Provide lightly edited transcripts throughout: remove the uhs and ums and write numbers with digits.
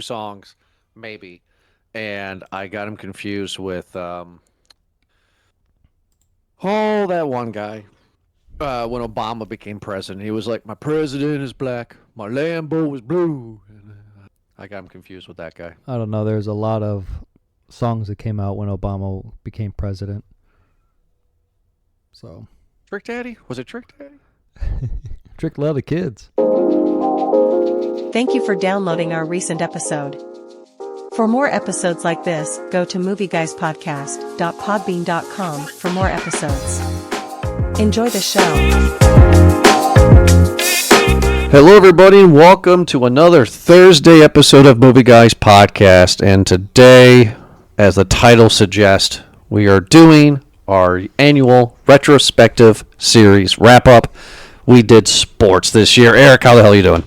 2 songs, maybe, and I got him confused with that one guy. When Obama became president, he was like, "My president is black, my Lambo is blue." And, I got him confused with that guy. I don't know. There's a lot of songs that came out when Obama became president. So, Trick Daddy? Was it Trick Daddy? tricked a lot of kids. Thank you for downloading our recent episode. For more episodes like this, go to movieguyspodcast.podbean.com for more episodes. Enjoy the show. Hello, everybody, and welcome to another Thursday episode of Movie Guys Podcast. And today, as the title suggests, we are doing our annual retrospective series wrap-up. We did sports this year. Eric, how the hell are you doing?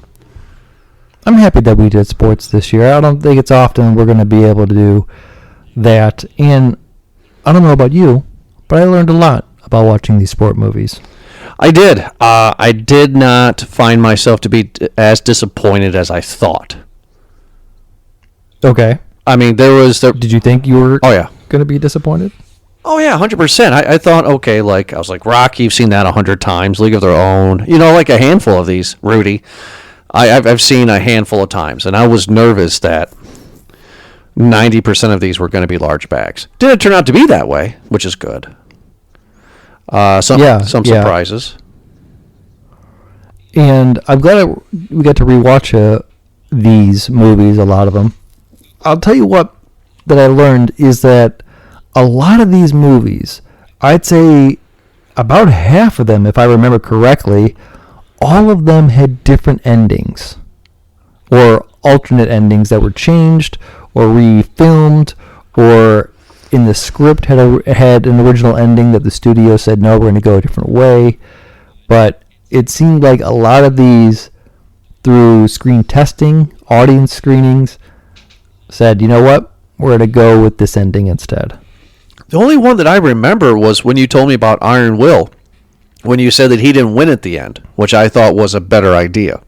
I'm happy that we did sports this year. I don't think it's often we're going to be able to do that. And I don't know about you, but I learned a lot about watching these sport movies. I did. I did not find myself to be as disappointed as I thought. Okay. I mean, Did you think you were going to be disappointed? Oh, yeah, 100%. I thought, okay, I was like, Rocky, you've seen that 100 times. League of Their Own. You know, like a handful of these. Rudy. I've seen a handful of times, and I was nervous that 90% of these were going to be large bags. Didn't turn out to be that way, which is good. Some surprises. And I'm glad we got to rewatch these movies, a lot of them. I'll tell you what that I learned is that a lot of these movies, I'd say about half of them, if I remember correctly, all of them had different endings or alternate endings that were changed or refilmed, or in the script had an original ending that the studio said, no, we're going to go a different way. But it seemed like a lot of these, through screen testing, audience screenings, said, you know what, we're going to go with this ending instead. The only one that I remember was when you told me about Iron Will, when you said that he didn't win at the end, which I thought was a better idea.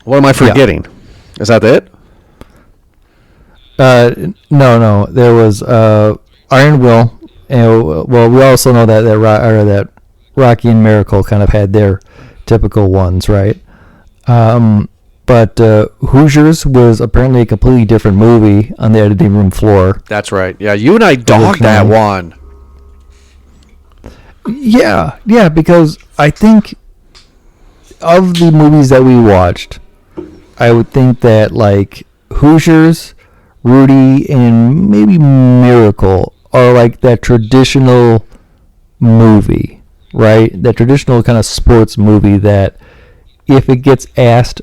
What am I forgetting? Yeah. Is that it? No. There was Iron Will, and we also know that Rocky and Miracle kind of had their typical ones, right? But Hoosiers was apparently a completely different movie on the editing room floor. That's right. Yeah, you and I dogged that one. Yeah, because I think of the movies that we watched, I would think that like Hoosiers, Rudy, and maybe Miracle are like that traditional movie, right? That traditional kind of sports movie that if it gets asked,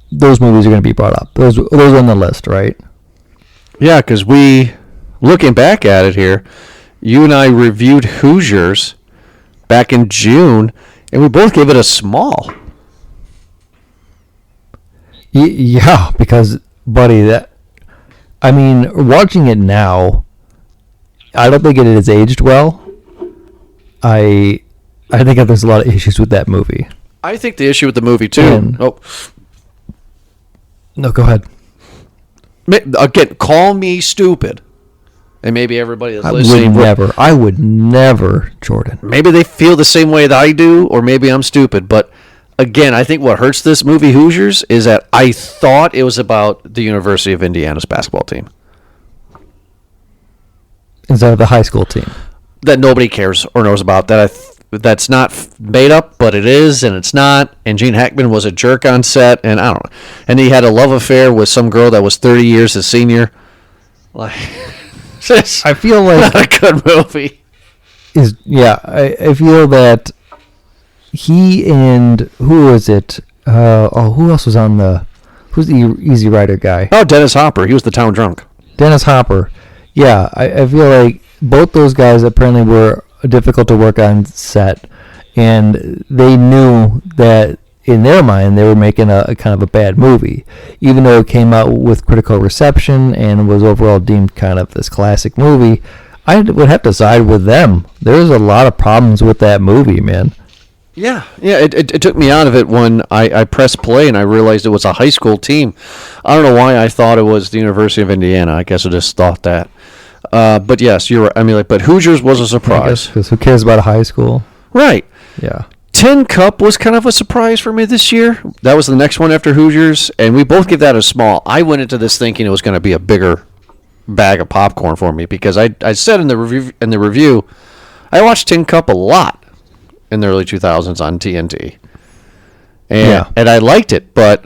those movies are going to be brought up. Those are on the list, right? Yeah, because looking back at it here, you and I reviewed Hoosiers back in June, and we both gave it a small. Yeah, because, buddy, watching it now, I don't think it has aged well. I think that there's a lot of issues with that movie. I think the issue with the movie, too... No, go ahead. Again, call me stupid. And maybe everybody that's listening... I would never, Jordan. Maybe they feel the same way that I do, or maybe I'm stupid. But, again, I think what hurts this movie, Hoosiers, is that I thought it was about the University of Indiana's basketball team. Instead of the high school team. That nobody cares or knows about. That's not made up, but it is, and it's not. And Gene Hackman was a jerk on set, and I don't know. And he had a love affair with some girl that was 30 years his senior. Like, I feel like not a good movie. I feel that he and who was it? Who else was on who's the Easy Rider guy? Oh, Dennis Hopper. He was the town drunk. Dennis Hopper. Yeah, I feel like both those guys apparently were difficult to work on set, and they knew that in their mind they were making a kind of a bad movie, even though it came out with critical reception and was overall deemed kind of this classic movie. I would have to side with them. There's a lot of problems with that movie, man. Yeah. It took me out of it when I pressed play and I realized it was a high school team. I don't know why I thought it was the University of Indiana. I guess I just thought that. But yes, you're right. I mean, but Hoosiers was a surprise. Because who cares about a high school? Right. Yeah. Tin Cup was kind of a surprise for me this year. That was the next one after Hoosiers, and we both give that a small. I went into this thinking it was going to be a bigger bag of popcorn for me because I said in the review I watched Tin Cup a lot in the early 2000s on TNT, and I liked it. But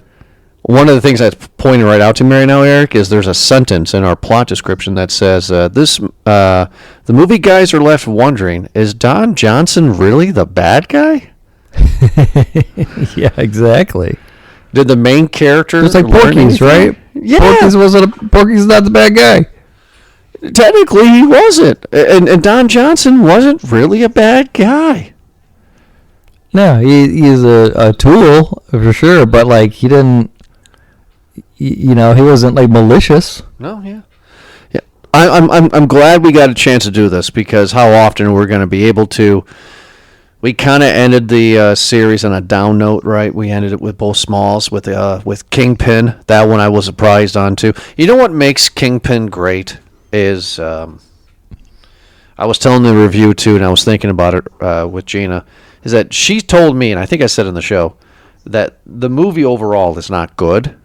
one of the things that's pointing right out to me right now, Eric, is there's a sentence in our plot description that says the movie guys are left wondering: is Don Johnson really the bad guy? Yeah, exactly. Did the main character? It's like Porky's, right? Yeah, Porky's not the bad guy. Technically, he wasn't, and Don Johnson wasn't really a bad guy. No, he's a tool for sure, but like he didn't, he wasn't like malicious. No, yeah. I'm glad we got a chance to do this because how often we're going to be able to. We kind of ended the series on a down note, right? We ended it with both Smalls, with Kingpin. That one I was surprised on too. You know what makes Kingpin great is I was telling the review too, and I was thinking about it with Gina. Is that she told me, and I think I said in the show, that the movie overall is not good,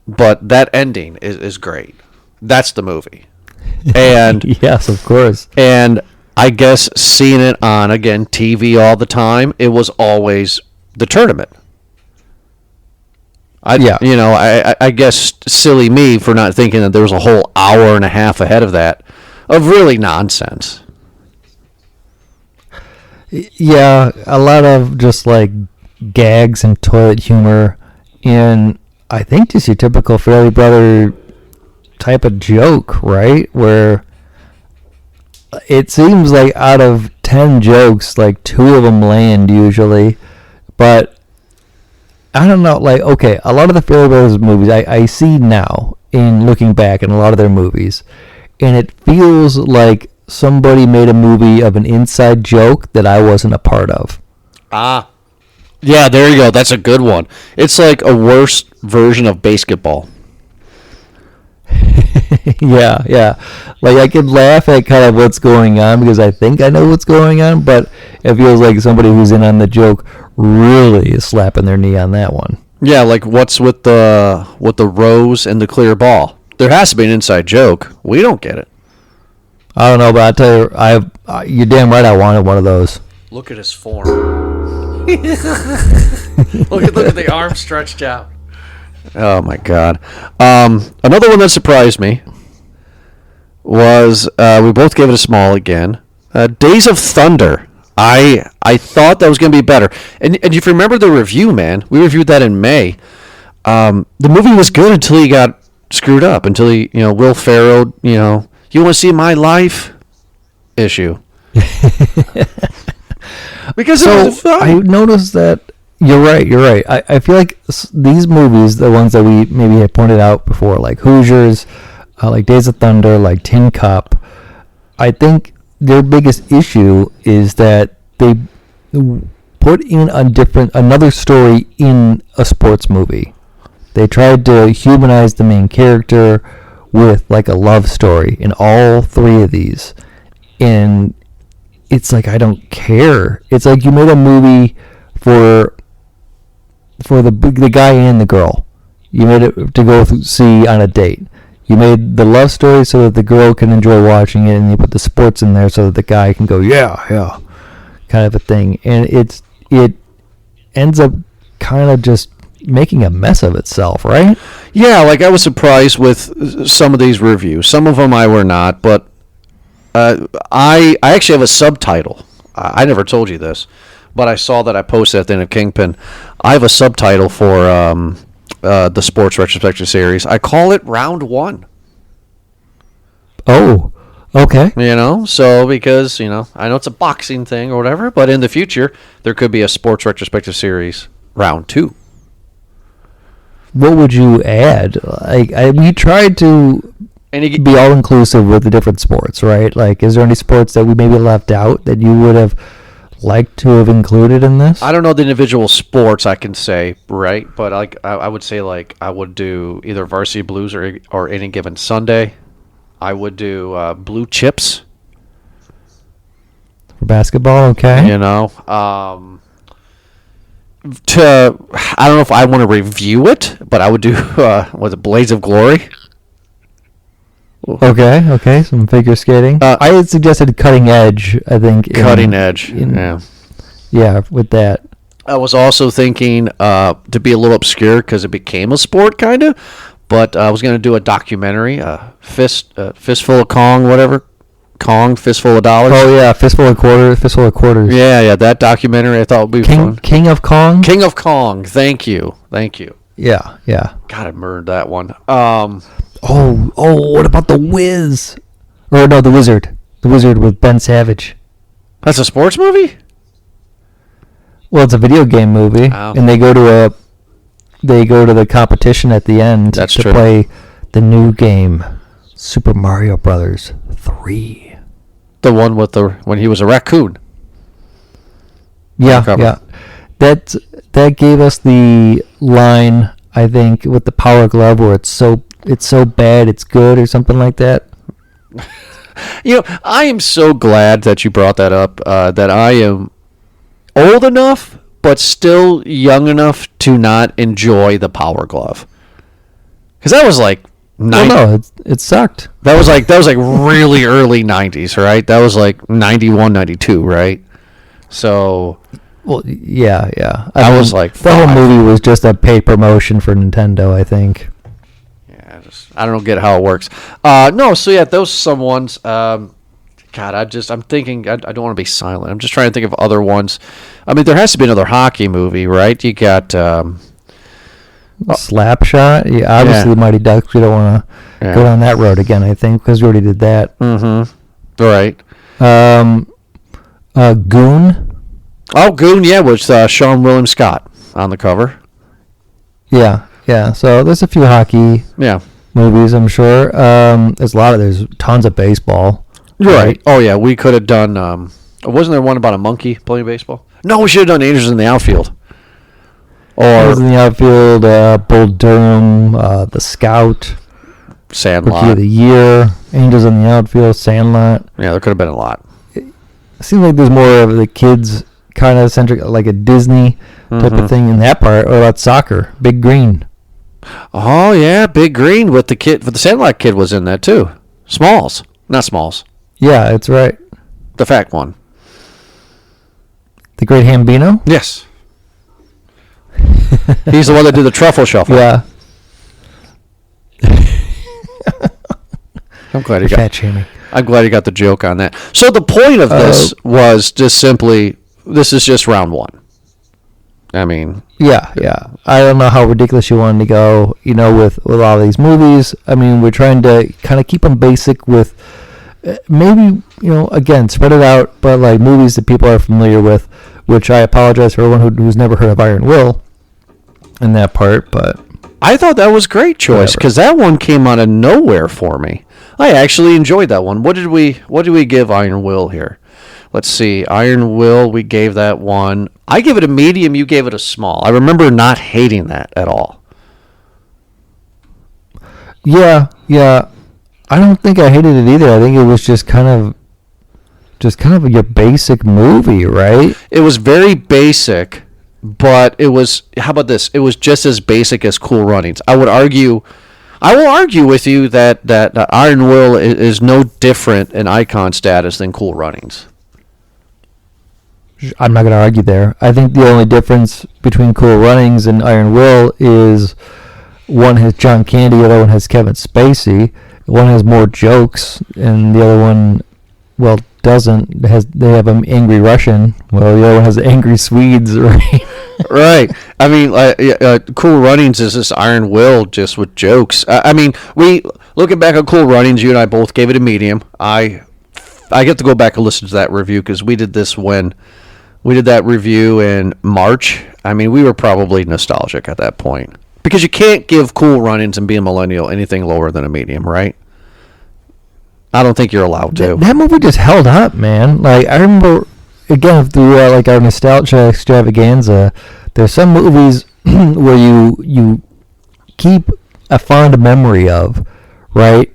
but that ending is great. That's the movie, and yes, of course, and. I guess seeing it on, again, TV all the time, it was always the tournament. I guess silly me for not thinking that there was a whole hour and a half ahead of that of really nonsense. Yeah, a lot of just like gags and toilet humor, and I think just your typical Fairley Brother type of joke, right? Where it seems like out of 10 jokes, like 2 of them land usually. But I don't know, like, okay, a lot of the Fairley Brothers movies I see now in looking back in a lot of their movies, and it feels like somebody made a movie of an inside joke that I wasn't a part of. Ah. Yeah, there you go. That's a good one. It's like a worse version of basketball. Yeah. Like I could laugh at kind of what's going on because I think I know what's going on, but it feels like somebody who's in on the joke really is slapping their knee on that one. Yeah, like what's with the rose and the clear ball? There has to be an inside joke. We don't get it. I don't know, but I tell you, you're damn right. I wanted one of those. Look at his form. look at the arm stretched out. Oh my God! Another one that surprised me was we both gave it a small again. Days of Thunder. I thought that was going to be better. And if you remember the review, man, we reviewed that in May. The movie was good until he got screwed up. Until he, Will Ferrell, you want to see my life issue. Because I noticed that. You're right. I feel like these movies, the ones that we maybe had pointed out before, like Hoosiers, like Days of Thunder, like Tin Cup, I think their biggest issue is that they put in another story in a sports movie. They tried to humanize the main character with like a love story in all 3 of these. And it's like, I don't care. It's like you made a movie for the guy and the girl. You made it to go see on a date. You made the love story so that the girl can enjoy watching it, and you put the sports in there so that the guy can go, yeah, kind of a thing. And it ends up kind of just making a mess of itself, right? Yeah, like I was surprised with some of these reviews. Some of them I were not, but I actually have a subtitle. I never told you this, but I saw that I posted at the end of Kingpin. I have a subtitle for the sports retrospective series. I call it Round 1. Oh, okay. So because, I know it's a boxing thing or whatever, but in the future, there could be a sports retrospective series Round 2. What would you add? Like, we tried to be all inclusive with the different sports, right? Like, is there any sports that we maybe left out that you would have like to have included in this? I don't know the individual sports I can say, right? But like I would say like I would do either Varsity Blues or Any Given Sunday. I would do Blue Chips. For basketball, okay. You know, I don't know if I want to review it, but I would do was it Blades of Glory? Okay, some figure skating. I had suggested Cutting Edge, I think. Cutting Edge, yeah. Yeah, with that. I was also thinking to be a little obscure because it became a sport, kind of. But I was going to do a documentary, Fistful of Kong, whatever. Kong, Fistful of Dollars. Oh, yeah, Fistful of Quarters. Yeah, that documentary I thought would be fun. King of Kong? King of Kong, thank you. Yeah. God, I murdered that one. What about The Wiz? Or no, The Wizard. The Wizard with Ben Savage. That's a sports movie? Well, it's a video game movie, and they go to the competition at the end to play the new game, Super Mario Brothers 3. The one with when he was a raccoon. Yeah. That gave us the line, I think, with the Power Glove, where it's so bad it's good, or something like that. I am so glad that you brought that up. That I am old enough, but still young enough to not enjoy the Power Glove. Because that was like it sucked. That was like really early 90s, right? That was like 91, 92, right? So well, yeah. I was like the whole movie was just a paid promotion for Nintendo, I think. Yeah, I don't get how it works. Those some ones. God, I'm thinking. I don't want to be silent. I'm just trying to think of other ones. I mean, there has to be another hockey movie, right? You got Slapshot. Yeah, obviously, the Mighty Ducks. We don't want to go down that road again, I think, because we already did that. Mm-hmm. Right. Goon. Oh, Goon. Yeah, with Sean William Scott on the cover. Yeah. So there's a few hockey. Yeah. Movies, I'm sure. There's tons of baseball. Right. Oh yeah, we could have done. Wasn't there one about a monkey playing baseball? No, we should have done Angels in the Outfield. Angels in the Outfield, Bull Durham, The Scout, Sandlot. Rookie of the Year, Angels in the Outfield, Sandlot. Yeah, there could have been a lot. It seems like there's more of the kids kind of centric, like a Disney type of thing in that part. Or about soccer, Big Green. Oh yeah, Big Green with the kid. But the Sandlot kid was in that too. Smalls, not Smalls. Yeah, that's right. The fat one. The Great Hambino? Yes. He's the one that did the truffle shuffle. Yeah. I'm glad he got the joke on that. So the point of this was just simply, this is just round one. I mean, yeah. I don't know how ridiculous you wanted to go, with all these movies. I mean, we're trying to kind of keep them basic with maybe, again, spread it out, but like movies that people are familiar with, which I apologize for everyone who's never heard of Iron Will in that part, but I thought that was a great choice because that one came out of nowhere for me. I actually enjoyed that one. What did we give Iron Will here? Let's see. Iron Will, we gave that one. I gave it a medium. You gave it a small. I remember not hating that at all. Yeah. I don't think I hated it either. I think it was just kind of your basic movie, right? It was very basic, but it was. How about this? It was just as basic as Cool Runnings. I will argue with you that Iron Will is no different in icon status than Cool Runnings. I'm not going to argue there. I think the only difference between Cool Runnings and Iron Will is one has John Candy, the other one has Kevin Spacey. One has more jokes, and the other one, doesn't. They have an angry Russian. Well, the other one has angry Swedes, right? Right. I mean, Cool Runnings is this Iron Will just with jokes. I mean, looking back on Cool Runnings, you and I both gave it a medium. I get to go back and listen to that review because we did that review in March. I mean, we were probably nostalgic at that point. Because you can't give Cool Runnings and be a millennial anything lower than a medium, right? I don't think you're allowed to. That movie just held up, man. Like, I remember again, through like our nostalgia extravaganza, there's some movies where you keep a fond memory of, right?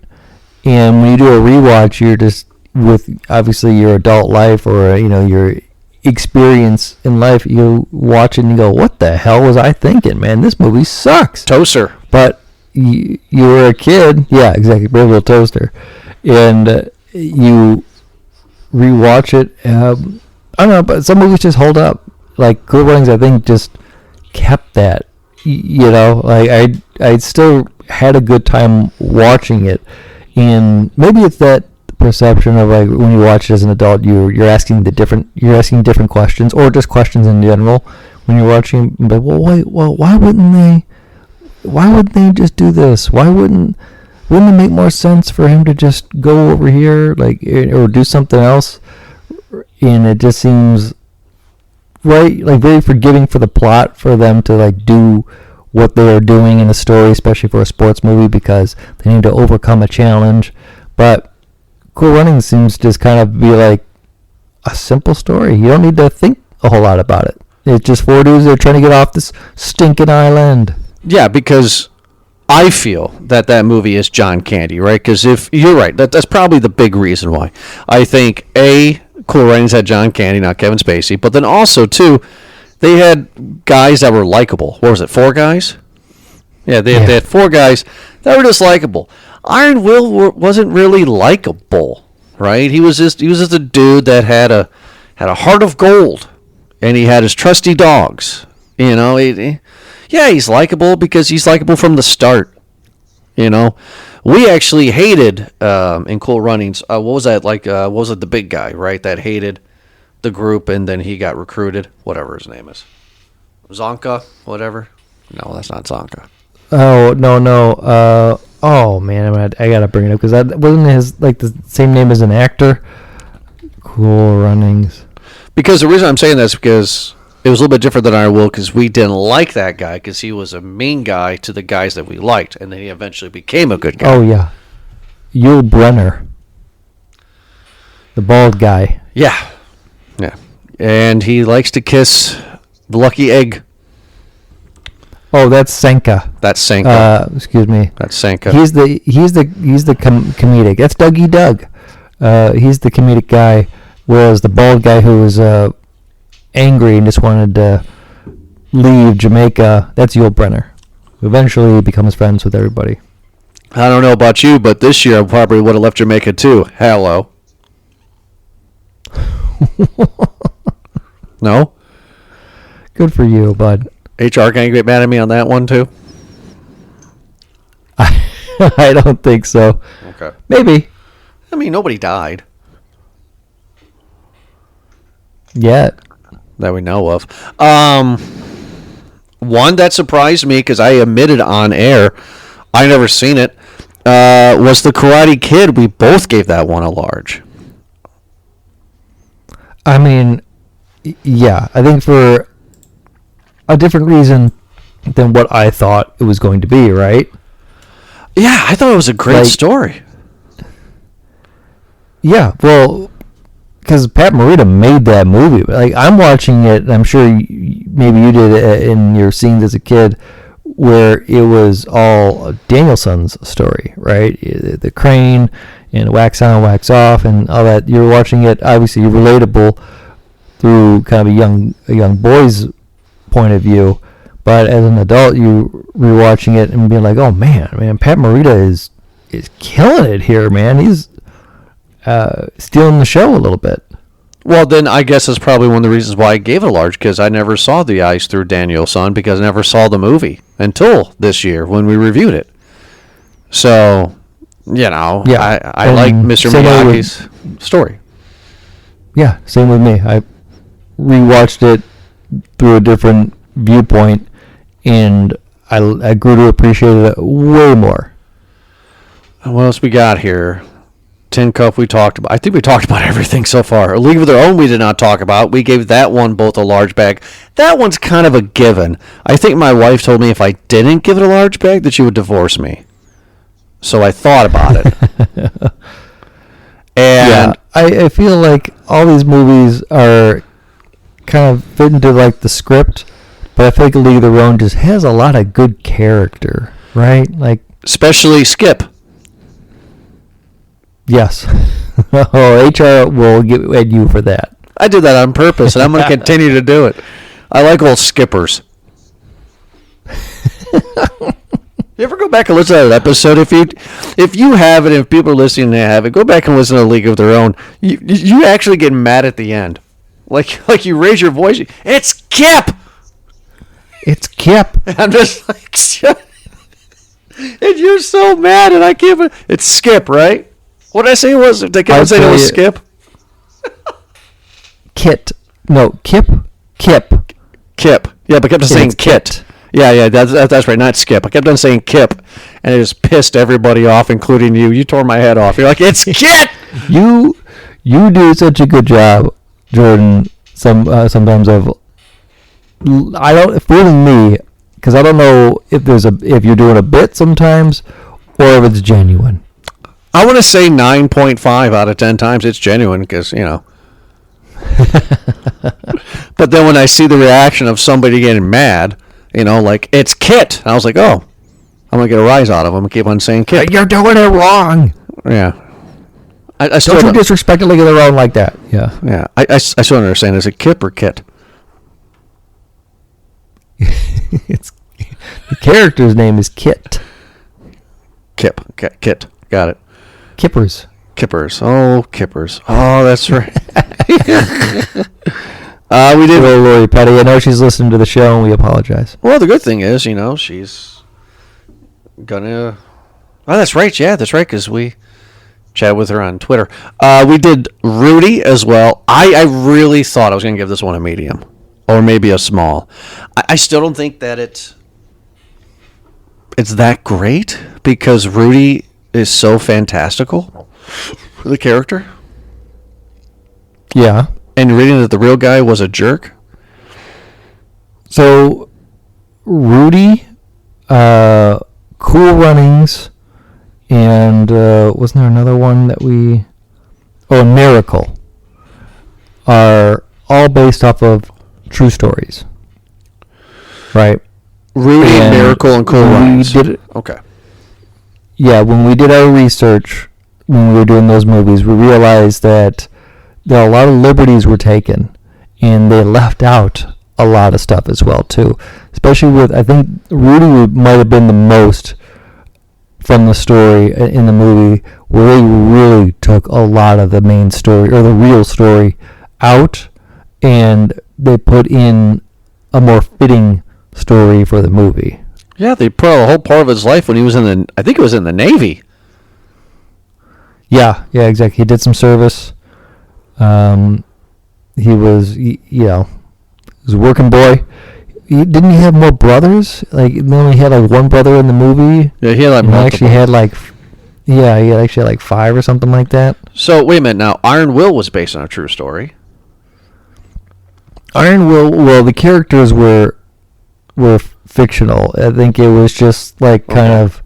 And when you do a rewatch, you're just with obviously your adult life or your experience in life. You watch it and you go, "What the hell was I thinking, man? This movie sucks." Toaster. But you were a kid, yeah, exactly, brave little toaster, and you rewatch it. I don't know, but some movies just hold up. Like Cool Runnings, I think just kept that. Like I still had a good time watching it, and maybe it's that perception of like when you watch it as an adult, you're asking different questions or just questions in general when you're watching. But why wouldn't they just do this? Wouldn't it make more sense for him to just go over here, like, or do something else? And it just seems right, like very forgiving for the plot for them to like do what they are doing in a story, especially for a sports movie, because they need to overcome a challenge. But Cool Runnings seems just kind of be like a simple story. You don't need to think a whole lot about it. It's just four dudes that are trying to get off this stinking island. Yeah, because I feel that movie is John Candy, right? Because if you're right, that's probably the big reason why. I think Cool Runnings had John Candy, not Kevin Spacey, but then also too, they had guys that were likable. What was it? 4 guys? Yeah, they had 4 guys that were just likable. Iron Will wasn't really likable, right? He was just a dude that had a heart of gold, and he had his trusty dogs. He's likable because he's likable from the start. We actually hated in Cool Runnings. What was that like? What was it? The big guy, right? That hated the group, and then he got recruited. Whatever his name is, Zonka, whatever. No, that's not Zonka. Oh no. Oh man, I gotta bring it up because that wasn't his like the same name as an actor. Cool Runnings. Because the reason I'm saying that is because it was a little bit different than Iron Will, because we didn't like that guy because he was a mean guy to the guys that we liked, and then he eventually became a good guy. Oh yeah, Yul Brenner, the bald guy. Yeah, and he likes to the lucky egg. Oh, that's Senka. That's Sanka. Excuse me. That's Sanka. He's the comedic. That's Dougie Doug. He's the comedic guy, whereas the bald guy who was angry and just wanted to leave Jamaica, that's Yul Brenner. Who eventually becomes friends with everybody. I don't know about you, but this year I probably would have left Jamaica too. Hello. No? Good for you, bud. HR gonna get mad at me on that one too? I don't think so. Okay. Maybe. I mean, nobody died. Yet. That we know of. One that surprised me because I admitted on air I never seen it was The Karate Kid. We both gave that one a large. I mean, yeah, I think for a different reason than what I thought it was going to be, right? Yeah, I thought it was a great story. Yeah, well, because Pat Morita made that movie. Like, I'm watching it, and I'm sure maybe you did in your scenes as a kid, where it was all Danielson's story, right? The crane and wax on, wax off, and all that. You're watching it, obviously relatable through kind of a young boy's point of view, but as an adult, you rewatching it and being like, "Oh man, Pat Morita is killing it here, man. He's stealing the show a little bit." Well, then I guess that's probably one of the reasons why I gave it a large, because I never saw The Eyes Through Danielson because I never saw the movie until this year when we reviewed it. So, Yeah, I like Mr. Miyagi's story. Yeah, same with me. I rewatched it through a different viewpoint, and I grew to appreciate it way more. What else we got here? Tin Cup we talked about. I think we talked about everything so far. A League of Their Own we did not talk about. We gave that one both a large bag. That one's kind of a given. I think my wife told me if I didn't give it a large bag that she would divorce me. So I thought about it. And I feel like all these movies are kind of fit into like the script, but I feel like League of Their Own just has a lot of good character, right? Like, Especially Skip. yes. Oh, HR will get at you for that. I did that on purpose, and I'm going to continue to do it. I like old skippers. You ever go back and listen to that episode? If you have it, if people are listening and they have it, go back and listen to League of Their Own. You actually get mad at the end, like you raise your voice. It's Kip. It's Kip. I'm just like, shut. And you're so mad, and I can't. It's Skip, right? What did I say it was? Did I say it was Skip? Kit. No, Kip. Kip. Kip. Yeah, but I kept on saying It's Kit. Yeah, that's right, not Skip. I kept on saying Kip, and it just pissed everybody off, including you. You tore my head off. You're like, it's Kit! You do such a good job, Jordan. Sometimes fooling me, because I don't know if you're doing a bit sometimes, or if it's genuine. I want to say 9.5 out of 10 times it's genuine, because, But then when I see the reaction of somebody getting mad, like, it's Kit. I was like, oh, I'm going to get a rise out of him and keep on saying Kit. You're doing it wrong. Yeah. I still Don't you disrespect a League of Their Own like that. Yeah. Yeah. I still don't understand. Is it Kip or Kit? The character's name is Kit. Kip. Kit. Got it. Kippers. Kippers. Oh, Kippers. Oh, that's right. We did. Hello, Lori Petty. I know she's listening to the show, and we apologize. Well, the good thing is, she's gonna. Oh, that's right. Yeah, that's right. Because we chatted with her on Twitter. We did Rudy as well. I really thought I was gonna give this one a medium, or maybe a small. I still don't think that it's that great, because Rudy is so fantastical, the character. Yeah. And reading that the real guy was a jerk. So, Rudy, Cool Runnings, and wasn't there another one that we... Oh, Miracle, are all based off of true stories. Right? Rudy, And Miracle, and Cool Runnings. Okay. Yeah, when we did our research, when we were doing those movies, we realized that there are a lot of liberties were taken, and they left out a lot of stuff as well too. Especially with, I think Rudy might have been the most from the story in the movie, where they really took a lot of the main story or the real story out, and they put in a more fitting story for the movie. Yeah, they put a whole part of his life when he was I think it was in the Navy. Yeah, exactly. He did some service. He was, he was a working boy. Didn't he have more brothers? Like, he only had like one brother in the movie. Yeah, he had like multiple. He actually had like 5 or something like that. So wait a minute now. Iron Will was based on a true story. Iron Will. Well, the characters were fictional. I think it was just like kind of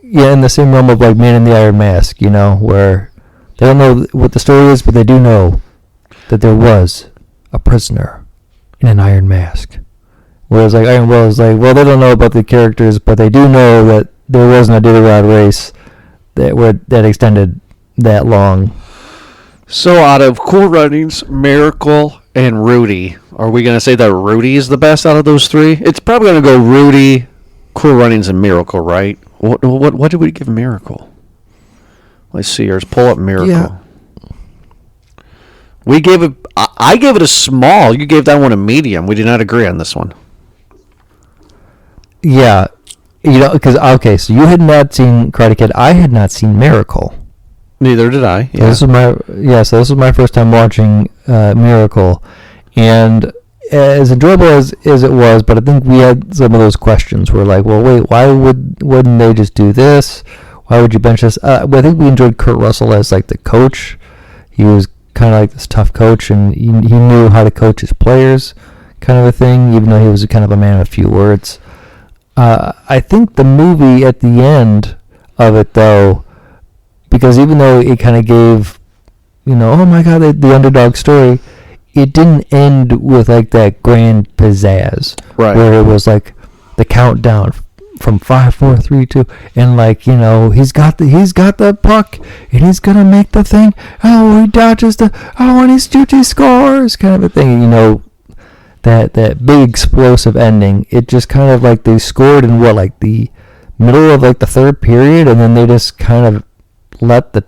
in the same realm of like Man in the Iron Mask. Where they don't know what the story is, but they do know that there was a prisoner in an iron mask. Whereas like Iron Will is like, well, they don't know about the characters, but they do know that there wasn't a Iditarod race that extended that long. So out of Cool Runnings, Miracle, and Rudy, are we going to say that Rudy is the best out of those 3? It's probably going to go Rudy, Cool Runnings, and Miracle, right? What did we give Miracle? Let's see. Let's pull up Miracle. Yeah. We gave it. I gave it a small. You gave that one a medium. We did not agree on this one. Yeah, because so you had not seen Karate Kid. I had not seen Miracle. Neither did I. Yeah. So this was my first time watching Miracle, and as enjoyable as it was, but I think we had some of those questions. We're like, well, wait, why wouldn't they just do this? Why would you bench this? I think we enjoyed Kurt Russell as like the coach. He was kind of like this tough coach, and he knew how to coach his players, kind of a thing, even though he was kind of a man of few words. I think the movie at the end of it, though, because even though it kind of gave oh my God, the underdog story. It didn't end with like that grand pizzazz, Right. where it was like the countdown from 5, 4, 3, 2, and like he's got the puck and he's gonna make the thing. Oh, he dodges and he scores, kind of a thing. That big explosive ending. It just kind of like they scored in like the middle of like the third period, and then they just kind of let the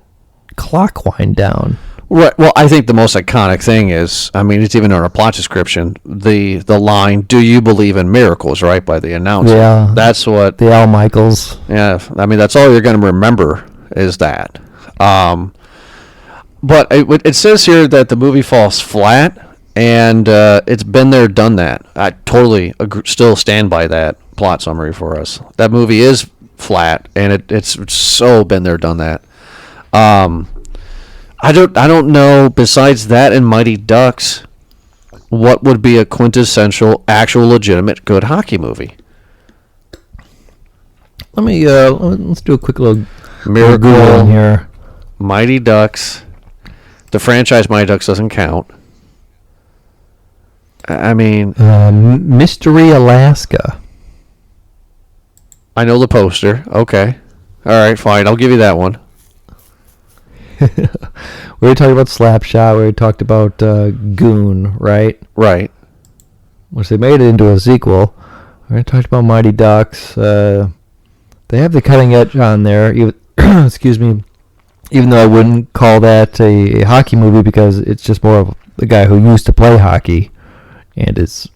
clock wind down. Right. Well, I think the most iconic thing is, I mean, it's even in our plot description, the line, "Do you believe in miracles?" Right, by the announcer. Yeah. That's what. The Al Michaels. Yeah. I mean, that's all you're going to remember is that. But it says here that the movie falls flat, and it's been there, done that. I totally still stand by that plot summary for us. That movie is flat, and it's so been there, done that. I don't know, besides that and Mighty Ducks, what would be a quintessential, actual, legitimate, good hockey movie? Let's do a quick little Miracle, Googling here. Mighty Ducks. The franchise Mighty Ducks doesn't count. I mean, Mystery Alaska. I know the poster. Okay. All right, fine. I'll give you that one. We were talking about Slapshot. We talked about Goon, right? Right. Which they made it into a sequel. We talked about Mighty Ducks. They have the Cutting Edge on there. Excuse me. Even though I wouldn't call that a hockey movie because it's just more of the guy who used to play hockey and is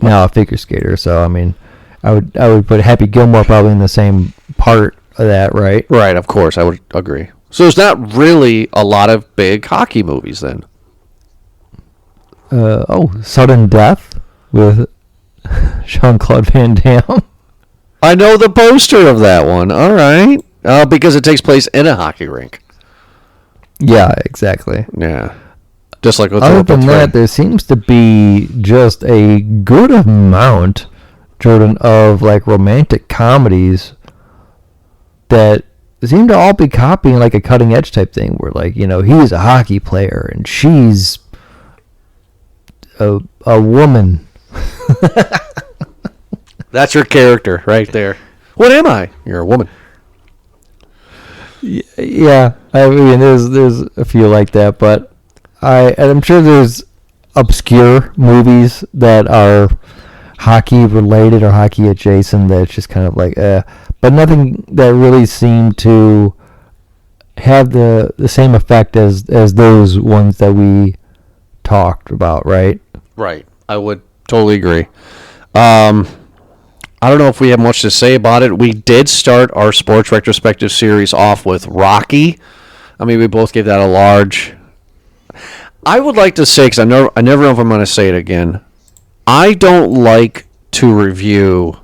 now a figure skater. So I mean, I would put Happy Gilmore probably in the same part of that, right? Right. Of course, I would agree. So there's not really a lot of big hockey movies then. Sudden Death with Jean-Claude Van Damme. I know the poster of that one. All right. Because it takes place in a hockey rink. Yeah, exactly. Yeah. Just like with Other Orbital than that, Thread. there seems to be just a good amount, Jordan, of like romantic comedies that seem to all be copying like a Cutting Edge type thing where like, he's a hockey player and she's a woman. That's your character right there. What am I? You're a woman. Yeah, I mean there's a few like that, but I'm sure there's obscure movies that are hockey related or hockey adjacent that's just kind of like but nothing that really seemed to have the same effect as those ones that we talked about, right? Right. I would totally agree. I don't know if we have much to say about it. We did start our sports retrospective series off with Rocky. I mean, we both gave that a large. I would like to say, because I never know if I'm going to say it again, I don't like to review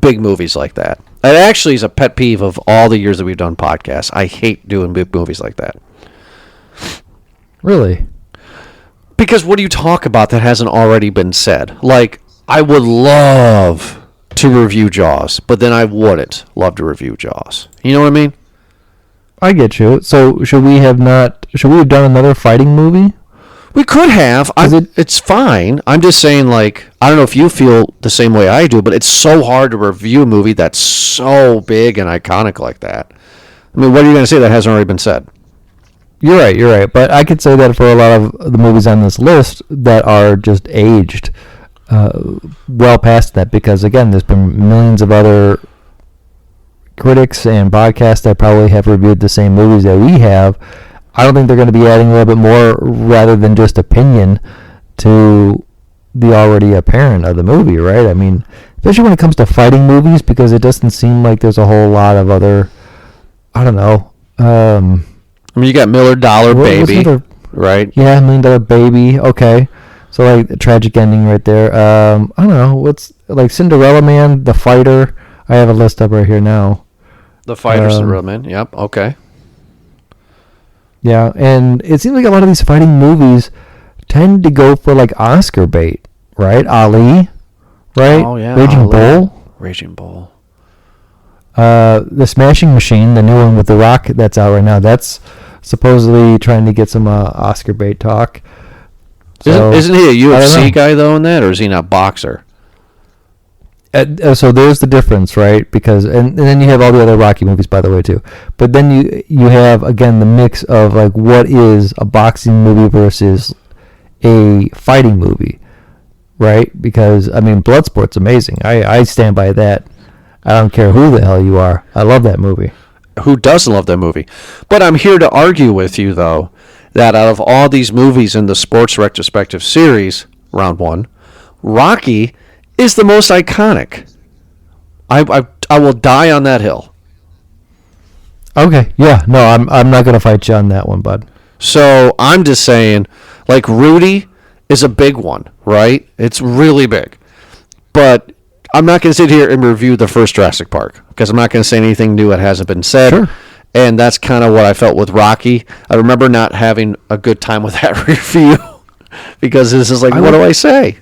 big movies like that. It actually is a pet peeve of all the years that we've done podcasts. I hate doing big movies like that. Really? Because what do you talk about that hasn't already been said? Like, I would love to review Jaws, but then I wouldn't love to review Jaws. You know what I mean? I get you. So should we have done another fighting movie? We could have. It's fine. I'm just saying, like, I don't know if you feel the same way I do, but it's so hard to review a movie that's so big and iconic like that. I mean, what are you going to say that hasn't already been said? You're right. But I could say that for a lot of the movies on this list that are just aged well past that, because, again, there's been millions of other critics and podcasts that probably have reviewed the same movies that we have. I don't think they're going to be adding a little bit more rather than just opinion to the already apparent of the movie, right? I mean, especially when it comes to fighting movies, because it doesn't seem like there's a whole lot of other, I don't know. I mean, you got Miller Dollar Baby, right? Yeah, $1 Million Baby. Okay. So, like, a tragic ending right there. I don't know. What's, like, Cinderella Man, The Fighter. I have a list up right here now. The Fighter, Cinderella Man. Yep, okay. Yeah, and it seems like a lot of these fighting movies tend to go for, like, Oscar bait, right? Ali, right? Oh, yeah. Raging Bull. Raging Bull. The Smashing Machine, the new one with The Rock that's out right now, that's supposedly trying to get some Oscar bait talk. So, Isn't he a I don't know. UFC guy though in that, or is he not a boxer? So there's the difference, right? Because and then you have all the other Rocky movies, by the way, too. But then you have again the mix of like what is a boxing movie versus a fighting movie, right? Because I mean, Bloodsport's amazing. I stand by that. I don't care who the hell you are. I love that movie. Who doesn't love that movie? But I'm here to argue with you though that out of all these movies in the sports retrospective series, round one, Rocky is the most iconic. I will die on that hill. Okay, yeah, no, I'm not gonna fight you on that one, bud. So I'm just saying, like Rudy is a big one, right? It's really big. But I'm not going to sit here and review the first Jurassic Park because I'm not going to say anything new that hasn't been said. Sure. And that's kind of what I felt with Rocky. I remember not having a good time with that review because this is like, what do I say?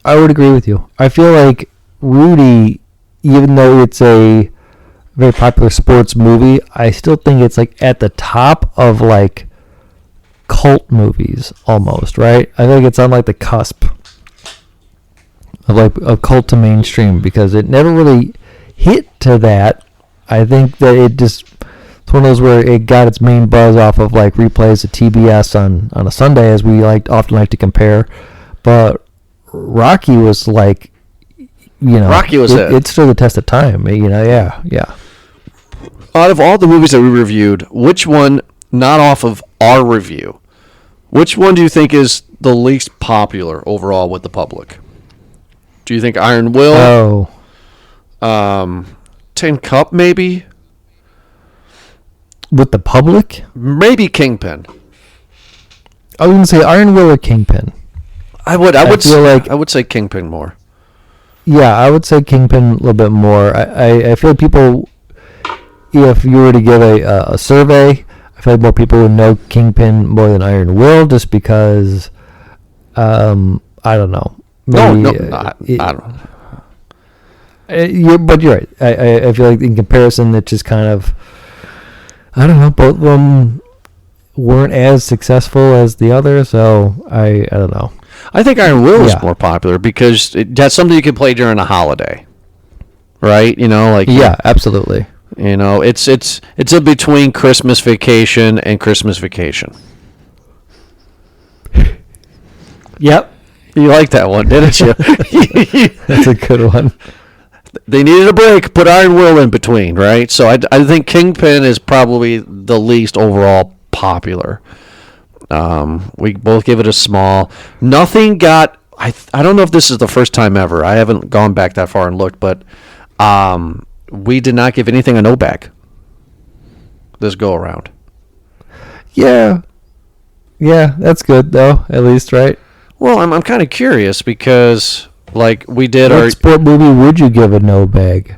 I would agree with you. I feel like Rudy, even though it's a very popular sports movie, I still think it's like at the top of like cult movies almost, right? I think it's on like the cusp of like a cult to mainstream because it never really hit to that. I think that it's one of those where it got its main buzz off of like replays of TBS on a Sunday, as we often like to compare. But Rocky was like, Rocky was it stood the test of time. Yeah. Out of all the movies that we reviewed, which one, not off of our review, which one do you think is the least popular overall with the public? Do you think Iron Will? Tin Cup, maybe? With the public? Maybe Kingpin. I was going to say Iron Will or Kingpin. I would say Kingpin more. Yeah, I would say Kingpin a little bit more. I feel like people, if you were to give a survey, I feel like more people would know Kingpin more than Iron Will just because, I don't know. Maybe, I don't know. But you're right. I feel like in comparison, it's just kind of, I don't know, both of them weren't as successful as the other, so I don't know. I think Iron Will is more popular because that's something you can play during a holiday, right? Yeah, absolutely. It's in between Christmas Vacation and Christmas Vacation. Yep. You liked that one, didn't you? That's a good one. They needed a break, put Iron Will in between, right? So I think Kingpin is probably the least overall popular. We both give it a small. Nothing got. I don't know if this is the first time ever. I haven't gone back that far and looked, but we did not give anything a no back this go around. Yeah, that's good though. At least, right? Well, I'm kind of curious because like we did what sport movie would you give a no bag?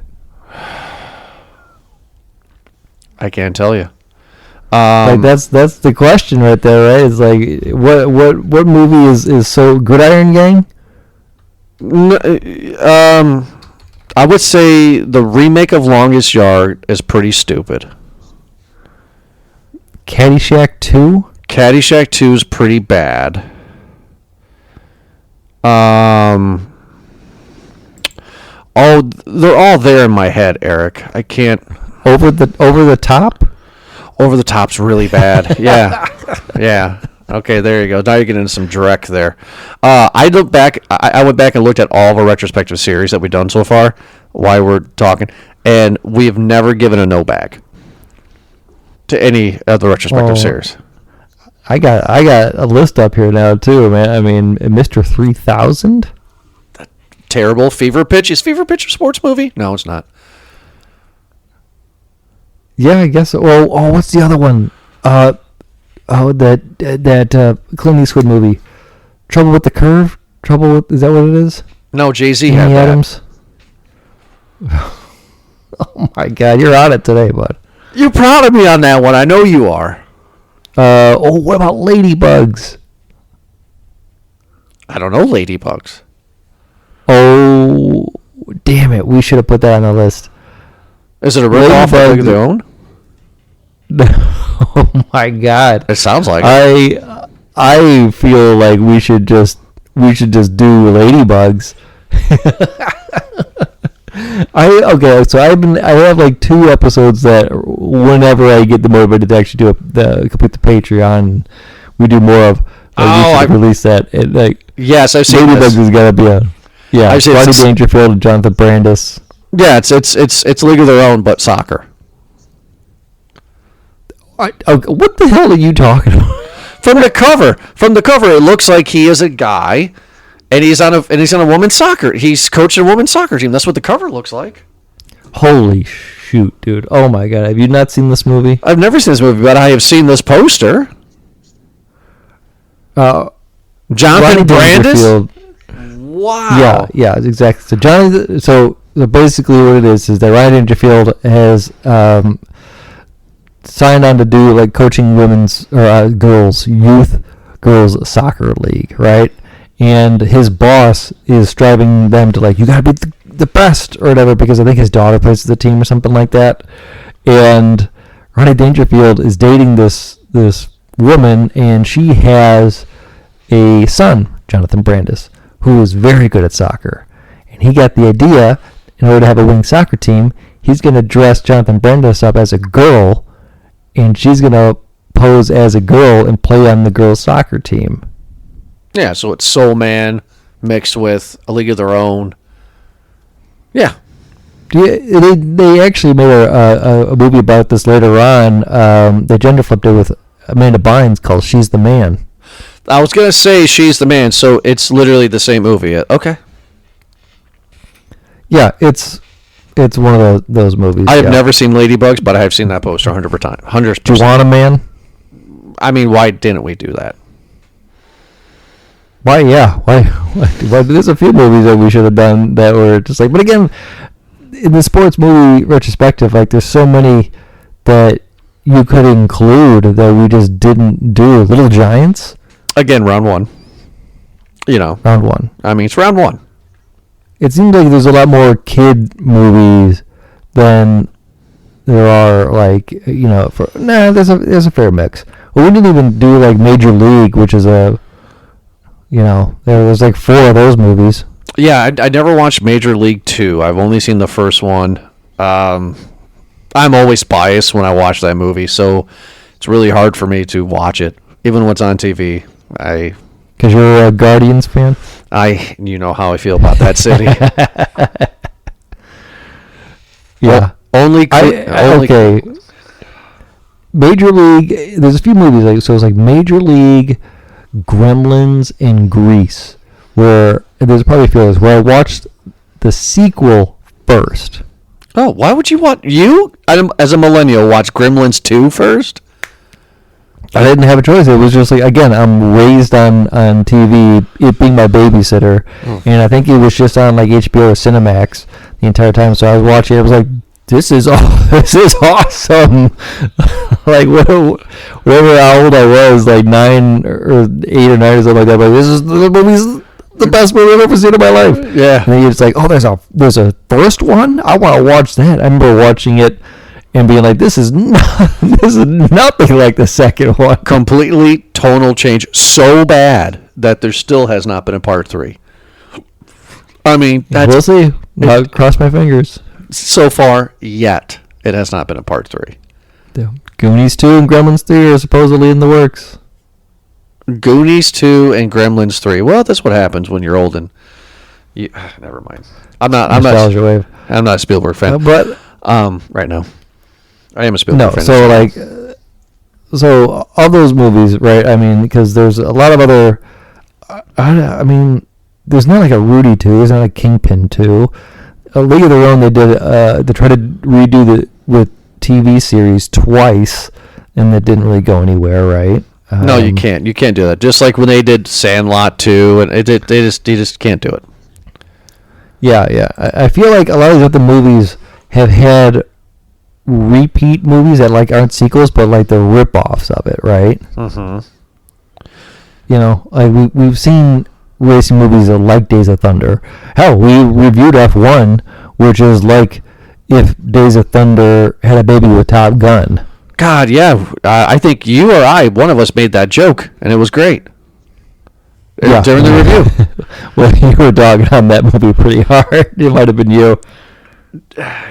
I can't tell you. Like that's the question right there, right? It's like what movie is so Gridiron Gang? I would say the remake of Longest Yard is pretty stupid. Caddyshack 2? Caddyshack 2 is pretty bad. Oh, they're all there in my head, Eric. I can't. Over the Top? Over the Top's really bad. Yeah. Okay, there you go. Now you're getting into some direct there. I went back and looked at all of our retrospective series that we've done so far while we're talking, and we have never given a no back to any of the retrospective series. I got a list up here now too, man. I mean, Mr. 3000. Terrible. Fever Pitch. Is Fever Pitch a sports movie? No, it's not. Yeah, I guess so. Oh, what's the other one? That Clint Eastwood movie, Trouble with the Curve. Is that what it is? No, Jay-Z had that. Adams. Oh my God, you're on it today, bud. You're proud of me on that one. I know you are. What about Ladybugs? I don't know Ladybugs. Oh, damn it! We should have put that on the list. Is it a ripoff of their own? Oh my God! It sounds like it. I feel like we should just do ladybugs. So I have like 2 episodes that whenever I get the motivated to actually complete the Patreon, we do more of. I release that. Yes, I've seen Ladybugs this. has got to be a. Yeah, I've seen Rodney this. Dangerfield and Jonathan Brandis. Yeah, it's League of Their Own, but soccer. What the hell are you talking about? From the cover, it looks like he is a guy, and he's on a women's soccer. He's coaching a women's soccer team. That's what the cover looks like. Holy shoot, dude! Oh my God, have you not seen this movie? I've never seen this movie, but I have seen this poster. Jonathan Brandis. Wow. Yeah, exactly. So basically, what it is that Rodney Dangerfield has signed on to do like coaching women's or youth girls soccer league, right? And his boss is striving them to like, you gotta be the best or whatever, because I think his daughter plays for the team or something like that. And Rodney Dangerfield is dating this woman, and she has a son, Jonathan Brandis, who is very good at soccer. And he got the idea, in order to have a winning soccer team, he's going to dress Jonathan Brandis up as a girl, and she's going to pose as a girl and play on the girls' soccer team. Yeah, so it's Soul Man mixed with A League of Their Own. Yeah. They actually made a movie about this later on. They gender flipped it with Amanda Bynes called She's the Man. I was going to say She's the Man, so it's literally the same movie. Okay. Yeah, it's one of those movies. I have never seen Ladybugs, but I have seen that poster 100%. 100%. Do you want a man? I mean, why didn't we do that? Why? Yeah. Why? There's a few movies that we should have done that were just like. But again, in the sports movie retrospective, like there's so many that you could include that we just didn't do. Little Giants. Again, round 1. Round 1. I mean, it's round 1. It seems like there's a lot more kid movies than there are there's a fair mix. Well, we didn't even do like Major League, which is there was like 4 of those movies. Yeah, I never watched Major League 2. I've only seen the first one. I'm always biased when I watch that movie, so it's really hard for me to watch it, even when it's on TV. Because you're a Guardians fan? You know how I feel about that city. Yeah. Okay. Major League, there's a few movies, so it's like Major League, Gremlins, and Grease, where there's probably a few others, where I watched the sequel first. Oh, why would you as a millennial, watch Gremlins 2 first? I didn't have a choice. It was just like, again, I'm raised on TV, it being my babysitter, and I think it was just on like HBO or Cinemax the entire time. So I was watching it. I was like, this is awesome. Like whatever how old I was, like 9 or 8 or 9 or something like that. But this is the best movie I've ever seen in my life. Yeah. And then you're just like, oh, there's a first one. I want to watch that. I remember watching it and being like, this is nothing like the second one. Completely tonal change so bad that there still has not been a part 3. I mean, we'll see. I'll cross my fingers. So far, yet, it has not been a part 3. Yeah. Goonies 2 and Gremlins 3 are supposedly in the works. Goonies 2 and Gremlins 3. Well, that's what happens when you're old and never mind. I'm not a Spielberg fan. But right now. I am a Spielberg fan. So all those movies, right? I mean, because there's a lot of other. I mean, there's not like a Rudy 2. There's not a Kingpin 2. A League of Their Own. They did. They tried to redo with TV series twice, and that didn't really go anywhere, right? No, you can't. You can't do that. Just like when they did Sandlot 2, and they just can't do it. Yeah. I feel like a lot of these other movies have had repeat movies that like aren't sequels, but like the rip-offs of it, right? Mm-hmm. Like we've seen racing movies that like Days of Thunder. Hell, we reviewed F1, which is like if Days of Thunder had a baby with Top Gun. God, yeah. I think you or one of us made that joke, and it was great. Yeah. During the review. Well, you were dogging on that movie pretty hard. It might have been you.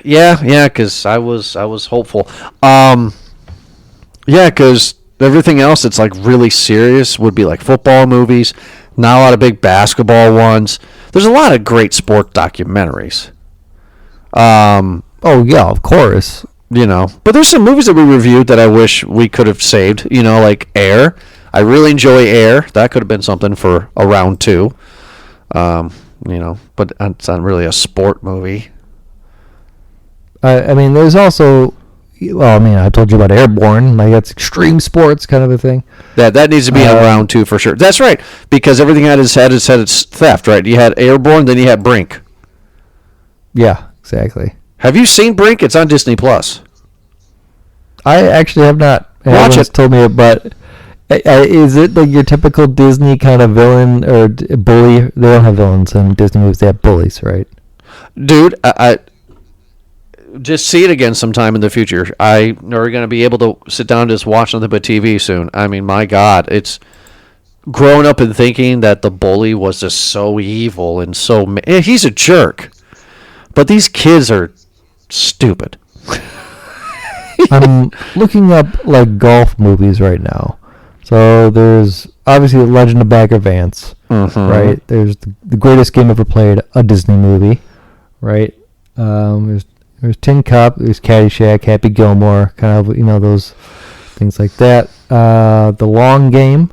Yeah, because I was hopeful. Yeah, because everything else that's like really serious would be like football movies, not a lot of big basketball ones. There's a lot of great sport documentaries. Oh yeah, of course. But there's some movies that we reviewed that I wish we could have saved. Like Air. I really enjoy Air. That could have been something for a round 2. But it's not really a sport movie. I mean, there's also, I told you about Airborne. Like, that's extreme sports kind of a thing. That needs to be in round 2 for sure. That's right, because everything had its head said it's theft, right? You had Airborne, then you had Brink. Yeah, exactly. Have you seen Brink? It's on Disney Plus. I actually have not. Watch it. Told me, but is it like your typical Disney kind of villain or bully? They don't have villains in Disney movies. They have bullies, right? Dude, I just see it again sometime in the future. I are going to be able to sit down and just watch nothing but TV soon. I mean, my God, it's growing up and thinking that the bully was just so evil and he's a jerk. But these kids are stupid. I'm looking up like golf movies right now. So there's obviously The Legend of Bagger Vance, right? There's the greatest game ever played, a Disney movie, right? There's Tin Cup, there's Caddyshack, Happy Gilmore, kind of those things like that. The Long Game,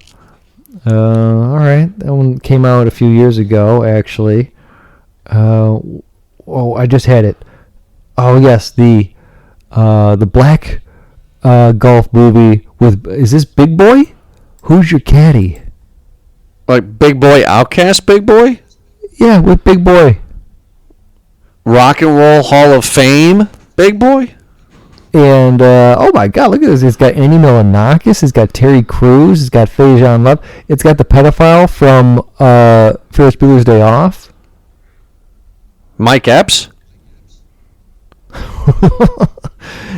all right, that one came out a few years ago actually. I just had it. Oh yes, the black golf movie with, is this Big Boy? Who's Your Caddy? Like Big Boy Outcast Big Boy? Yeah, with Big Boy. Rock and Roll Hall of Fame Big Boy? And, oh my God, look at this. It's got Andy Milonakis. It's got Terry Crews. It's got Faison Love. It's got the pedophile from Ferris Bueller's Day Off. Mike Epps?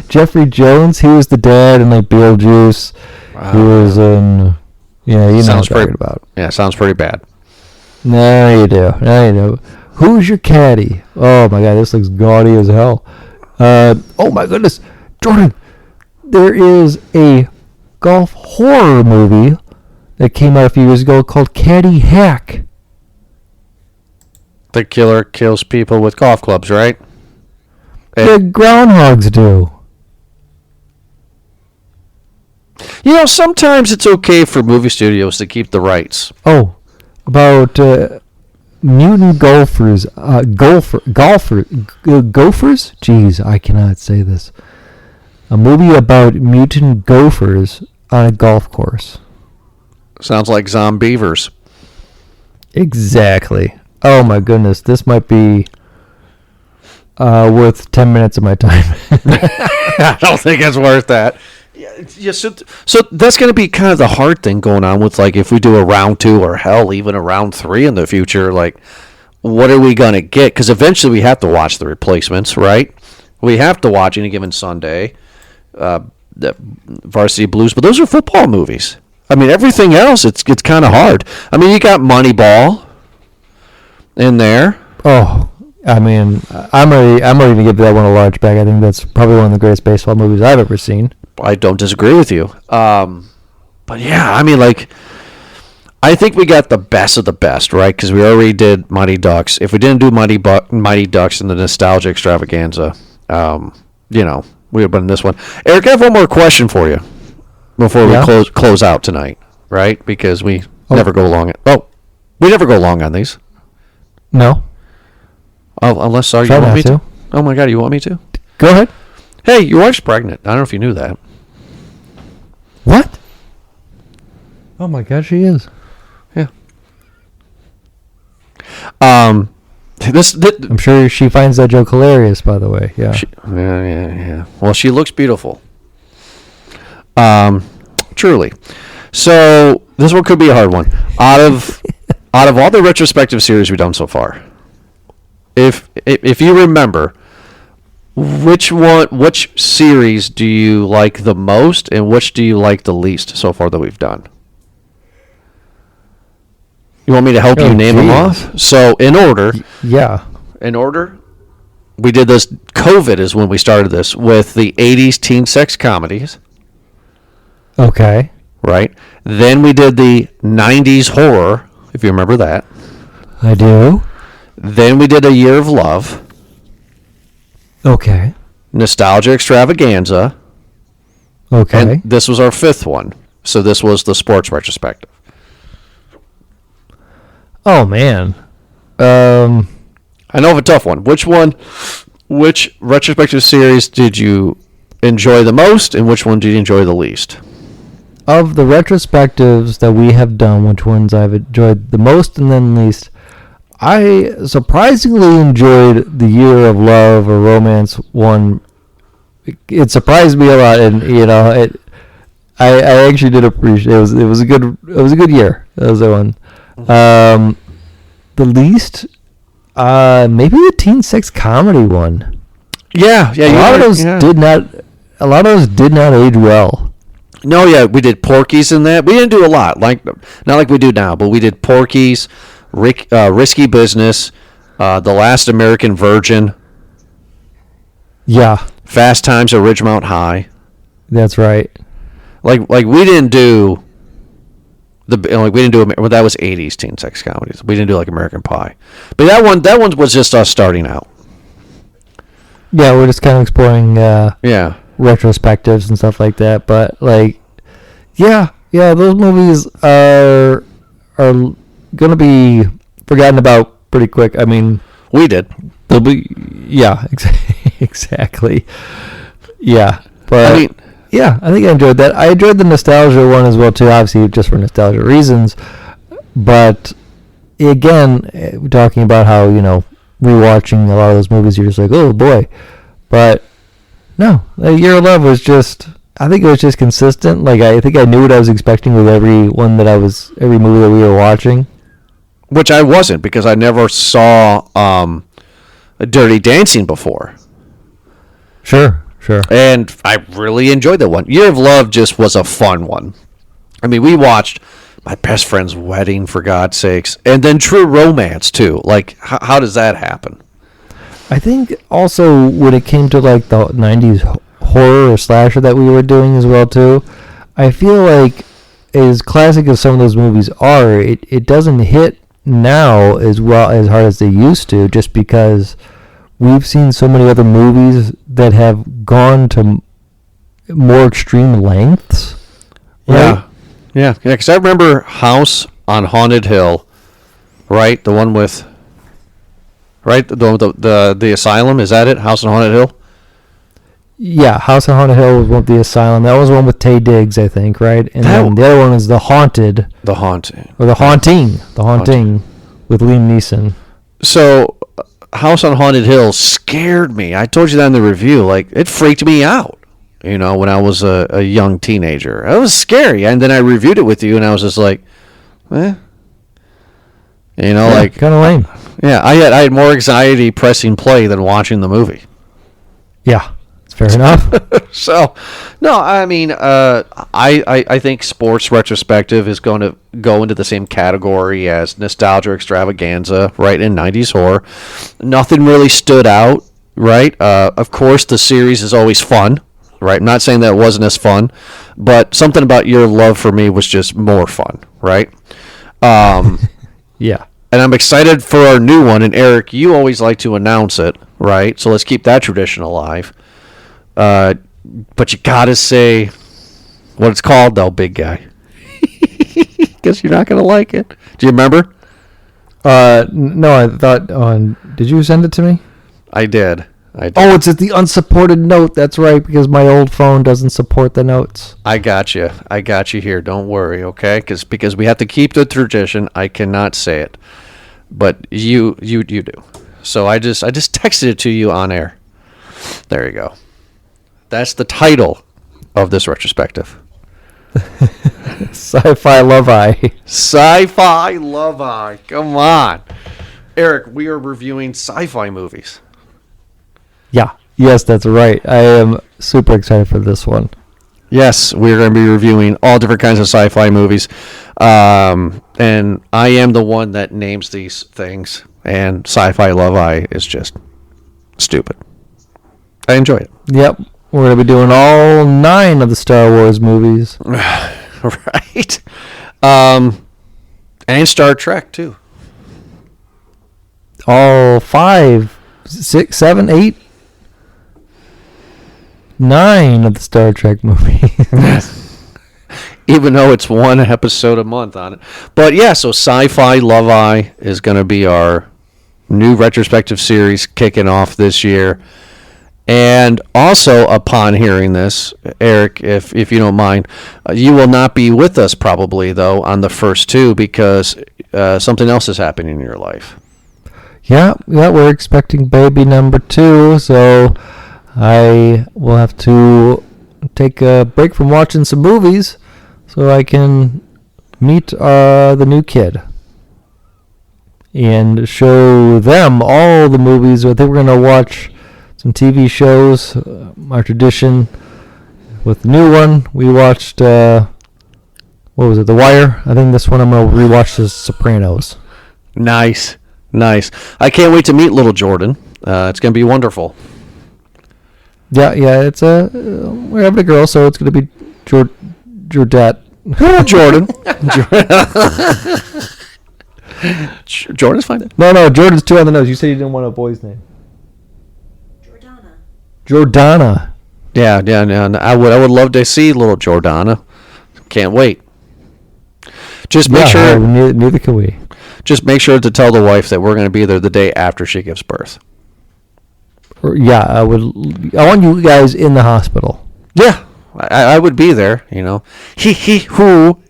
Jeffrey Jones, he was the dad in like Beetlejuice. Wow. He was in, you know what I'm talking about. Yeah, sounds pretty bad. No, you do. Who's Your Caddy? Oh my God, this looks gaudy as hell. Oh my goodness, Jordan, there is a golf horror movie that came out a few years ago called Caddy Hack. The killer kills people with golf clubs, right? The groundhogs do. Sometimes it's okay for movie studios to keep the rights. Oh, about mutant golfers. Gophers? Jeez, I cannot say this. A movie about mutant gophers on a golf course. Sounds like Zombievers. Exactly. Oh my goodness, this might be worth 10 minutes of my time. I don't think it's worth that. Yeah, so that's going to be kind of the hard thing going on with, like, if we do a round 2 or hell, even a round 3 in the future, like, what are we going to get? Because eventually we have to watch The Replacements, right? We have to watch Any Given Sunday, the Varsity Blues, but those are football movies. I mean, everything else, it's kind of hard. I mean, you got Moneyball in there. Oh, I mean, I'm ready to give that one a large bag. I think that's probably one of the greatest baseball movies I've ever seen. I don't disagree with you. But yeah, I mean, like, I think we got the best of the best, right? Because we already did Mighty Ducks. If we didn't do Mighty Ducks and the Nostalgia Extravaganza, we would have been this one. Eric, I have one more question for you before we close out tonight, right? Because we never go long. We never go long on these. No. Oh, unless you Try want not me to. Oh my God, you want me to? Go ahead. Hey, your wife's pregnant. I don't know if you knew that. What? Oh my God, she is. Yeah. I'm sure she finds that joke hilarious, by the way. Yeah. Yeah. Well, she looks beautiful. Truly. So this one could be a hard one. Out of all the retrospective series we've done so far, if you remember, which series do you like the most, and which do you like the least so far that we've done? You want me to help you name them off? So Yeah. in order, we did this. COVID is when we started this with the 80s teen sex comedies, Okay. right? Then we did the 90s horror, if you remember that. I do. Then we did A Year of Love, Okay. Nostalgia Extravaganza, Okay. and this was our fifth one. So this was the sports retrospective. Oh man. I know of a tough one. Which retrospective series did you enjoy the most, and which one did you enjoy the least? Of the retrospectives that we have done, which ones I've enjoyed the most and then least, I surprisingly enjoyed the Year of Love or Romance one. It surprised me a lot, and I actually did appreciate it. It was a good year. That was the one. The least, maybe the teen sex comedy one. Yeah. A lot of those did not age well. No, yeah, we did Porky's in that. We didn't do a lot, not like we do now, but we did Porky's, Risky Business, The Last American Virgin, Yeah, Fast Times at Ridgemont High. that's right. Like we didn't do well, that was 80s teen sex comedies. We didn't do like American Pie, but that one was just us starting out. Yeah, we're just kind of exploring Yeah. retrospectives and stuff like that. But yeah, those movies are gonna be forgotten about pretty quick. I mean, We did. they'll be exactly. Yeah, but I mean, yeah, I think I enjoyed that. I enjoyed the nostalgia one as well too, obviously just for nostalgia reasons. But again, talking about how rewatching a lot of those movies, you're just like, oh boy. But no, A Year of Love was just. I think it was just consistent. Like I think I knew what I was expecting with every movie that we were watching. which I wasn't, because I never saw Dirty Dancing before. Sure. And I really enjoyed that one. Year of Love just was a fun one. I mean, we watched My Best Friend's Wedding, for God's sakes, and then True Romance, too. Like, how does that happen? I think also when it came to like the 90s horror or slasher that we were doing as well too, I feel like as classic as some of those movies are, it doesn't hit now as well as hard as they used to, just because we've seen so many other movies that have gone to more extreme lengths. Right? Yeah, because I remember House on Haunted Hill, right? The one with, right? The asylum, is that it? House on Haunted Hill? Yeah, House on Haunted Hill was one with the asylum. That was one with Taye Diggs, I think, right? And then the other one is The Haunted. The Haunting. Or The Haunting with Liam Neeson. So, House on Haunted Hill scared me. I told you that in the review. Like, it freaked me out, when I was a young teenager. It was scary. And then I reviewed it with you, and I was just like, like... Kind of lame. Yeah, I had more anxiety pressing play than watching the movie. Yeah, it's fair enough. So, no, I mean, I think sports retrospective is going to go into the same category as nostalgia extravaganza, right, in 90s horror. Nothing really stood out, right? Of course, the series is always fun, right? I'm not saying that it wasn't as fun, but something about Your Love for me was just more fun, right? Yeah. And I'm excited for our new one. And Eric, you always like to announce it, right? So let's keep that tradition alive. But you gotta say what it's called, though, big guy. Guess you're not gonna like it. Do you remember? No, I thought did you send it to me? I did. Oh, it's at the unsupported note. That's right, because my old phone doesn't support the notes. I got you. Here. Don't worry, okay? Because we have to keep the tradition. I cannot say it, but you do. So I just texted it to you on air. There you go. That's the title of this retrospective. Sci-fi love eye. Sci-fi love eye. Come on, Eric. We are reviewing sci-fi movies. Yeah. Yes, that's right. I am super excited for this one. Yes, we're going to be reviewing all different kinds of sci-fi movies. And I am the one that names these things. And Sci-Fi Love I is just stupid. I enjoy it. Yep. We're going to be doing all 9 of the Star Wars movies. Right. And Star Trek, too. All 5, 6, 7, 8, 9 of the Star Trek movies. Even though it's one episode a month on it. But yeah, so Sci-Fi Love I is going to be our new retrospective series kicking off this year. And also, upon hearing this, Eric, if you don't mind, you will not be with us probably, though, on the first 2 because something else is happening in your life. Yeah, we're expecting baby number 2, so I will have to take a break from watching some movies so I can meet the new kid and show them all the movies. I think we're going to watch some TV shows. Our tradition with the new one, we watched, what was it, The Wire? I think this one I'm going to rewatch The Sopranos. Nice. I can't wait to meet little Jordan. It's going to be wonderful. Yeah, it's we're having a girl, so it's going to be Jordette. Jordan. Jordan's fine. No, Jordan's 2 on the nose. You said you didn't want a boy's name. Jordana. Yeah. I would love to see little Jordana. Can't wait. Just make sure. Neither can we. Just make sure to tell the wife that we're going to be there the day after she gives birth. Yeah, I want you guys in the hospital. Yeah, I would be there. You know, he hoo.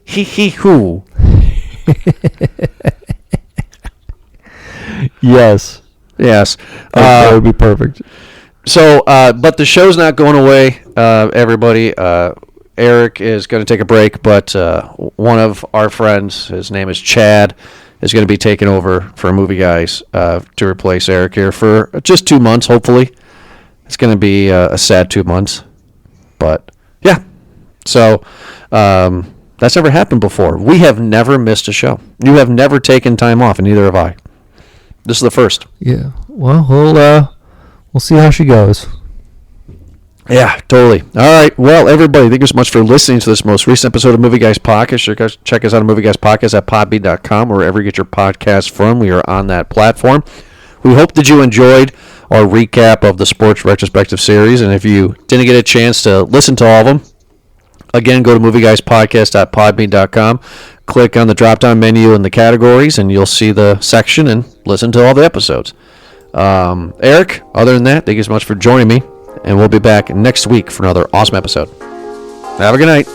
Yes. That would be perfect. So, but the show's not going away, everybody. Eric is going to take a break, but one of our friends, his name is Chad, is going to be taking over for Movie Guys to replace Eric here for just 2 months, hopefully. It's going to be a sad 2 months. But, yeah. So, that's never happened before. We have never missed a show. You have never taken time off, and neither have I. This is the first. Yeah. Well, we'll see how she goes. Yeah, totally. All right. Well, everybody, thank you so much for listening to this most recent episode of Movie Guys Podcast. Check us out on Movie Guys Podcast at podbean.com, wherever you get your podcasts from. We are on that platform. We hope that you enjoyed our recap of the Sports Retrospective Series, and if you didn't get a chance to listen to all of them, again, go to movieguyspodcast.podbean.com, click on the drop-down menu in the categories, and you'll see the section and listen to all the episodes. Eric, other than that, thank you so much for joining me, and we'll be back next week for another awesome episode. Have a good night.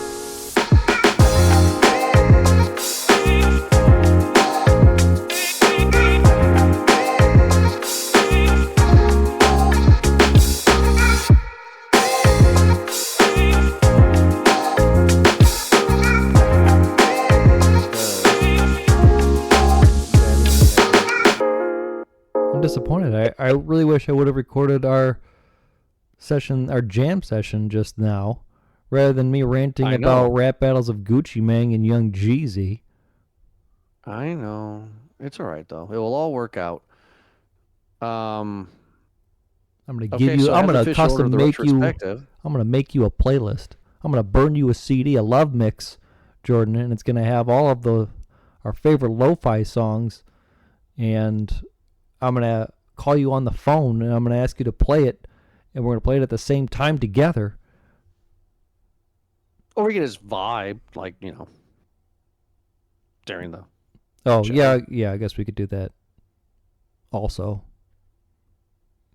Disappointed. I really wish I would have recorded our jam session just now, rather than me ranting about rap battles of Gucci Mane and Young Jeezy. I know. It's all right though. It will all work out. I'm gonna give you. I'm gonna custom make you. I'm gonna make you a playlist. I'm gonna burn you a CD, a love mix, Jordan, and it's gonna have all of our favorite lo-fi songs, and I'm going to call you on the phone, and I'm going to ask you to play it, and we're going to play it at the same time together. Or we can just vibe, like, during the show. Yeah, I guess we could do that also.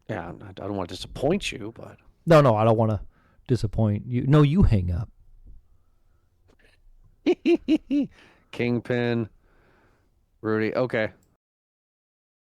Yeah, I don't want to disappoint you, but... No, I don't want to disappoint you. No, you hang up. Kingpin, Rudy, okay.